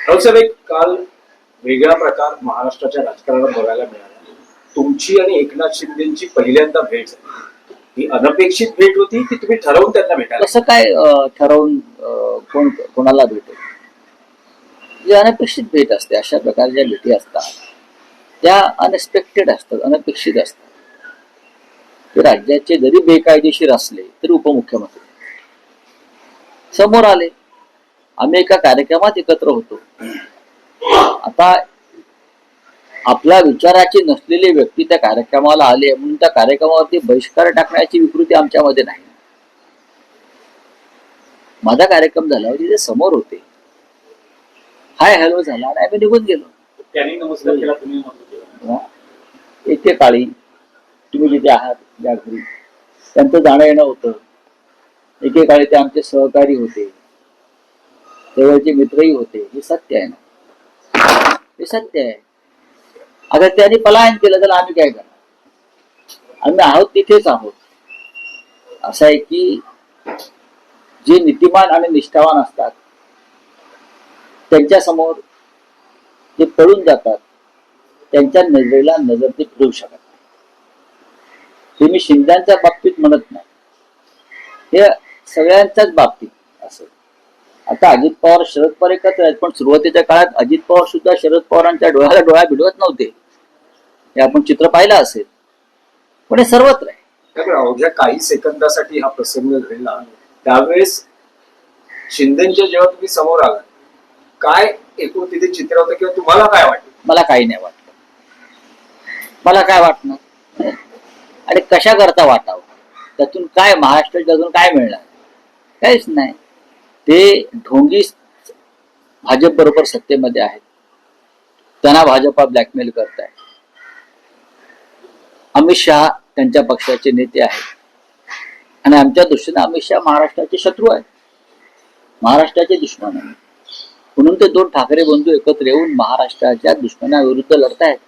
साहेब, एक काल वेगळा प्रकार महाराष्ट्राच्या राजकारणात बघायला मिळाला. तुमची आणि एकनाथ शिंदेची पहिल्यांदा भेट झाली. ही अनपेक्षित भेट होती की तुम्ही ठरवून त्यांना भेटायला? कसं काय ठरवून कोण कोणाला भेटेल? जी अनपेक्षित भेट असते, अशा प्रकारच्या भेटी असतात त्या अनएक्सपेक्टेड असतात, अनपेक्षित असतात. ते राज्याचे जरी बेकायदेशीर असले तरी उपमुख्यमंत्री समोर आले. आम्ही एका कार्यक्रमात एकत्र होतो. आता आपल्या विचाराची नसलेली व्यक्ती त्या कार्यक्रमाला आले म्हणून त्या कार्यक्रमावरती बहिष्कार टाकण्याची विकृती आमच्यामध्ये नाही. माझा कार्यक्रम झाल्यावर तिथे समोर होते, हाय हॅलो झाला आणि आम्ही निघून गेलो. त्यांनी नमस्कार केला, तुम्ही नमस्कार केला. एकेकाळी तुम्ही जिथे आहात ज्या घरी त्यांचं जाणं येणं होतं. एकेकाळी ते आमचे सहकारी होते, जवळचे मित्रही होते. हे सत्य आहे ना, हे सत्य आहे. आता त्यांनी पलायन केलं तर आम्ही काय करणार? आम्ही आहोत तिथेच आहोत. असं आहे की जे नीतिमान आणि निष्ठावान असतात त्यांच्या समोर जे पळून जातात त्यांच्या नजरेला नजर ते फिरवू शकत नाही. हे मी शिंद्यांच्या बाबतीत म्हणत नाही, हे सगळ्यांच्याच बाबतीत असं. आता अजित पवार शरद पवार एकत्र आहेत, पण सुरुवातीच्या काळात अजित पवार सुद्धा शरद पवारांच्या डोळ्याला डोळा भिडवत नव्हते. हे आपण चित्र पाहिलं असेल, पण हे सर्वत्र आहे. अवघ्या काही सेकंदासाठी हा प्रसंग घडला. त्यावेळेस शिंदेच्या जेव्हा तुम्ही समोर आला, काय एकूण तिथे चित्र होतं किंवा तुम्हाला काय वाटलं? मला काही नाही वाटलं. मला काय वाटणार आणि कशा करता वाटावं? त्यातून काय महाराष्ट्राच्या अजून काय मिळणार? काहीच नाही. ते ढोंगी भाजप बरोबर सत्तेमध्ये आहेत, त्यांना भाजपा ब्लॅकमेल करताय. अमित शहा त्यांच्या पक्षाचे नेते आहेत आणि आमच्या दृष्टीने अमित शहा महाराष्ट्राचे शत्रू आहेत, महाराष्ट्राचे दुश्मन आहेत. म्हणून ते दोन ठाकरे बंधू एकत्र येऊन महाराष्ट्राच्या दुश्मनाविरुद्ध लढतायत.